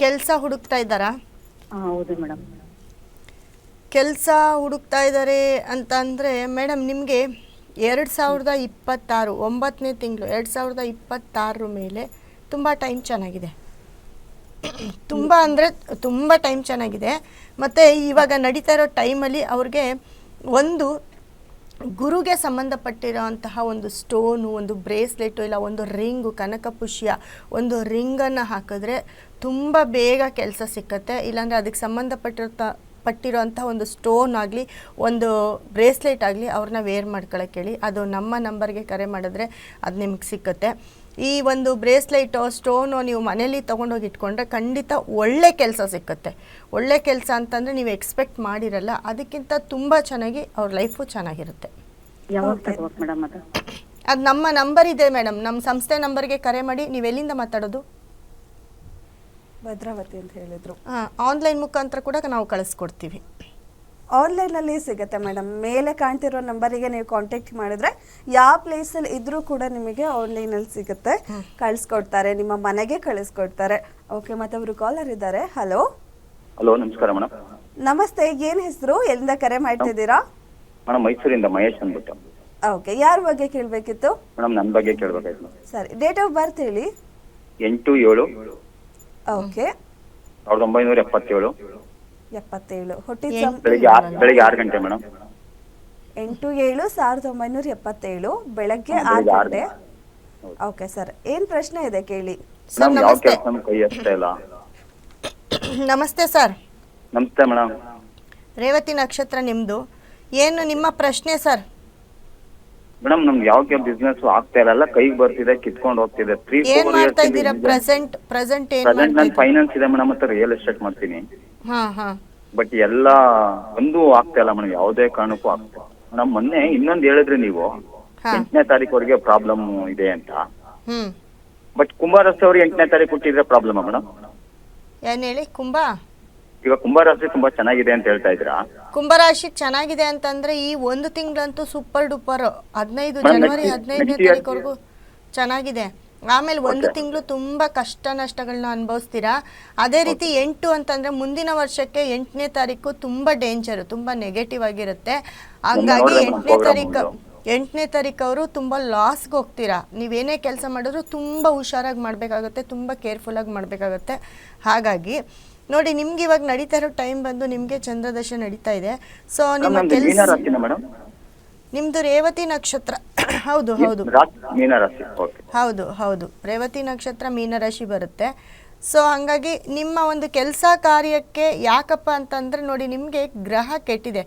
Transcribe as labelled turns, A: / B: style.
A: ಕೆಲಸ ಹುಡುಕ್ತಾ ಇದ್ದಾರಾ?
B: ಹೌದು ಮೇಡಮ್.
A: ಕೆಲಸ ಹುಡುಕ್ತಾ ಇದ್ದಾರೆ ಅಂತ ಅಂದರೆ ಮೇಡಮ್ ನಿಮಗೆ 2026 9ನೇ ತಿಂಗಳು 2026 ಮೇಲೆ ತುಂಬ ಟೈಮ್ ಚೆನ್ನಾಗಿದೆ. ತುಂಬ ಅಂದರೆ ತುಂಬ ಟೈಮ್ ಚೆನ್ನಾಗಿದೆ. ಮತ್ತು ಇವಾಗ ನಡೀತಾ ಇರೋ ಟೈಮಲ್ಲಿ ಅವ್ರಿಗೆ ಒಂದು ಗುರುಗೆ ಸಂಬಂಧಪಟ್ಟಿರೋಂತಹ ಒಂದು ಸ್ಟೋನು, ಒಂದು ಬ್ರೇಸ್ಲೆಟು, ಇಲ್ಲ ಒಂದು ರಿಂಗು, ಕನಕಪುಷ್ಯ ಒಂದು ರಿಂಗನ್ನು ಹಾಕಿದ್ರೆ ತುಂಬ ಬೇಗ ಕೆಲಸ ಸಿಕ್ಕತ್ತೆ. ಇಲ್ಲಾಂದರೆ ಅದಕ್ಕೆ ಪಟ್ಟಿರೋಂಥ ಒಂದು ಸ್ಟೋನ್ ಆಗಲಿ, ಒಂದು ಬ್ರೇಸ್ಲೆಟ್ ಆಗಲಿ ಅವ್ರನ್ನ ವೇರ್ ಮಾಡ್ಕೊಳ್ಳೋಕೆ ಹೇಳಿ. ಅದು ನಮ್ಮ ನಂಬರ್ಗೆ ಕರೆ ಮಾಡಿದ್ರೆ ಅದು ನಿಮ್ಗೆ ಸಿಕ್ಕತ್ತೆ. ಈ ಒಂದು ಬ್ರೇಸ್ಲೈಟೋ ಸ್ಟೋನು ನೀವು ಮನೇಲಿ ತೊಗೊಂಡೋಗಿ ಇಟ್ಕೊಂಡ್ರೆ ಖಂಡಿತ ಒಳ್ಳೆ ಕೆಲಸ ಸಿಕ್ಕತ್ತೆ. ಒಳ್ಳೆ ಕೆಲಸ ಅಂತಂದರೆ ನೀವು ಎಕ್ಸ್ಪೆಕ್ಟ್ ಮಾಡಿರಲ್ಲ, ಅದಕ್ಕಿಂತ ತುಂಬ ಚೆನ್ನಾಗಿ ಅವ್ರ ಲೈಫು ಚೆನ್ನಾಗಿರುತ್ತೆ. ಅದು ನಮ್ಮ ನಂಬರ್ ಇದೆ ಮೇಡಮ್, ನಮ್ಮ ಸಂಸ್ಥೆ ನಂಬರ್ಗೆ ಕರೆ ಮಾಡಿ. ನೀವು ಎಲ್ಲಿಂದ ಮಾತಾಡೋದು?
C: ಭದ್ರಾವತಿ ಅಂತ ಹೇಳಿದ್ರು.
A: ಆನ್ಲೈನ್ ಮುಖಾಂತರ ಕೂಡ ನಾವು ಕಳಿಸ್ಕೊಡ್ತೀವಿ.
C: ಆನ್ಲೈನಲ್ಲಿ ಸಿಗುತ್ತೆ ಮೇಡಮ್. ಮೇಲೆ ಕಾಣ್ತಿರೋ ನಂಬರಿಗೆ ನೀವು ಕಾಂಟ್ಯಾಕ್ಟ್ ಮಾಡಿದ್ರೆ ಯಾವ ಪ್ಲೇಸಲ್ಲಿ ಇದ್ರೂ ಕೂಡ ನಿಮಗೆ ಆನ್ಲೈನಲ್ಲಿ ಸಿಗುತ್ತೆ, ಕಳಿಸ್ಕೊಡ್ತಾರೆ, ನಿಮ್ಮ ಮನೆಗೆ ಕಳಿಸ್ಕೊಡ್ತಾರೆ. ಓಕೆ, ಮತ್ತೆ ಅವರು ಕಾಲರ್ ಇದ್ದಾರೆ. ಹಲೋ.
D: ಹಲೋ, ನಮಸ್ಕಾರ ಮೇಡಮ್.
C: ನಮಸ್ತೆ, ಏನು ಹೆಸರು, ಎಲ್ಲಿಂದ ಕರೆ ಮಾಡ್ತಿದ್ದೀರಾ?
D: ಮೇಡಮ್, ಮೈಸೂರಿಂದ ಮಹೇಶ್ ಅಂದ್ಬಿಟ್ಟು.
C: ಓಕೆ, ಯಾರ ಬಗ್ಗೆ ಕೇಳಬೇಕಿತ್ತು?
D: ಮೇಡಮ್, ನನ್ನ ಬಗ್ಗೆ ಕೇಳಬೇಕಾಯ್ತು.
C: ಸರಿ, ಡೇಟ್ ಆಫ್ ಬರ್ತ್ ಹೇಳಿ.
D: 8/7.
C: ಓಕೆ,
D: 1977.
C: 77. ಹುಟ್ಟಿದ
D: ಬೆಳಿಗ್ಗೆ 6 ಗಂಟೆ ಮೇಡಮ್.
C: 8/7/1977 ಬೆಳಗ್ಗೆ 6 ಗಂಟೆ. ಓಕೆ ಸರ್, ಏನ್ ಪ್ರಶ್ನೆ ಇದೆ ಕೇಳಿ.
D: ಮೇಡಮ್, ಯಾವ ಕೆಲಸ ಕೈ ಅಷ್ಟೇ ಇಲ್ಲ.
A: ನಮಸ್ತೆ ಸರ್.
D: ನಮಸ್ತೆ ಮೇಡಮ್.
A: ರೇವತಿ ನಕ್ಷತ್ರ ನಿಮ್ಮದು. ಏನು ನಿಮ್ಮ ಪ್ರಶ್ನೆ ಸರ್?
D: ಮೇಡಮ್, ನಮ್ಗೆ ಯಾವ ಬಿಸ್ನೆಸ್ ಆಗ್ತಾ ಇಲ್ಲ, ಕೈಗೆ ಬರ್ತಿದೆ, ಕಿತ್ಕೊಂಡು ಹೋಗ್ತಿದೆ.
A: ಏನ್ ಮಾಡ್ತಾ ಇದ್ದೀರಾ ಪ್ರೆಸೆಂಟ್? ಏನ್
D: ಪ್ರೆಸೆಂಟ್ ನನ್ನ ಫೈನಾನ್ಸ್ ಇದೆ ಮೇಡಮ್, ಮತ್ತೆ ರಿಯಲ್ ಎಸ್ಟೇಟ್ ಮಾಡ್ತೀನಿ. ಬಟ್ ಎಲ್ಲ ಒಂದು ಆಗ್ತಾ ಇಲ್ಲ ಮೇಡಮ್, ಯಾವುದೇ ಕಾರಣಕ್ಕೂ ಆಗ್ತಾ ಮೇಡಮ್. ಮೊನ್ನೆ ಇನ್ನೊಂದು ಹೇಳಿದ್ರಿ ನೀವು, 8ನೇ ತಾರೀಕುವರೆಗೆ ಪ್ರಾಬ್ಲಮ್ ಇದೆ ಅಂತ. ಬಟ್ ಕುಂಭರಾಶಿ ಅವ್ರಿಗೆ 8ನೇ ತಾರೀಕು ಕೊಟ್ಟಿದ್ರೆ ಪ್ರಾಬ್ಲಮ್ ಮೇಡಮ್.
A: ಏನ್ ಹೇಳಿ?
D: ಈಗ ಕುಂಭರಾಶಿ ತುಂಬಾ ಚೆನ್ನಾಗಿದೆ ಅಂತ ಹೇಳ್ತಾ ಇದ್ದೀರಾ?
A: ಕುಂಭರಾಶಿ ಚೆನ್ನಾಗಿದೆ ಅಂತಂದ್ರೆ ಈ ಒಂದು ತಿಂಗಳಂತೂ ಸೂಪರ್ ಡೂಪರ್. 15 ಜನವರಿ 15ನೇ ತಾರೀಕುವರೆಗೂ ಚೆನ್ನಾಗಿದೆ. ಆಮೇಲೆ ಒಂದು ತಿಂಗಳು ತುಂಬಾ ಕಷ್ಟ ನಷ್ಟಗಳನ್ನ ಅನುಭವಿಸ್ತೀರಾ. ಅದೇ ರೀತಿ 8 ಅಂತಂದ್ರೆ ಮುಂದಿನ ವರ್ಷಕ್ಕೆ 8ನೇ ತಾರೀಕು ತುಂಬಾ ಡೇಂಜರ್, ತುಂಬಾ ನೆಗೆಟಿವ್ ಆಗಿರುತ್ತೆ. ಹಂಗಾಗಿ 8ನೇ ತಾರೀಕು ಅವರು ತುಂಬ ಲಾಸ್ಗೆ ಹೋಗ್ತೀರಾ. ನೀವೇನೇ ಕೆಲಸ ಮಾಡಿದ್ರು ತುಂಬ ಹುಷಾರಾಗಿ ಮಾಡಬೇಕಾಗುತ್ತೆ, ತುಂಬ ಕೇರ್ಫುಲ್ಲಾಗಿ ಮಾಡಬೇಕಾಗುತ್ತೆ. ಹಾಗಾಗಿ ನೋಡಿ, ನಿಮ್ಗೆ ಇವಾಗ ನಡೀತಾ ಇರೋ ಟೈಮ್ ಬಂದು ನಿಮಗೆ ಚಂದ್ರದಶ ನಡೀತಾ ಇದೆ. ಸೊ ನಿಮ್ಮ ಕೆಲಸ, ನಿಮ್ದು ರೇವತಿ ನಕ್ಷತ್ರ. ಹೌದು ಹೌದು ಹೌದು ಹೌದು, ರೇವತಿ ನಕ್ಷತ್ರ ಮೀನರಾಶಿ ಬರುತ್ತೆ. ಸೊ ಹಾಗಾಗಿ ನಿಮ್ಮ ಒಂದು ಕೆಲಸ ಕಾರ್ಯಕ್ಕೆ ಯಾಕಪ್ಪ ಅಂತಂದರೆ ನೋಡಿ, ನಿಮಗೆ ಗ್ರಹ ಕೆಟ್ಟಿದೆ.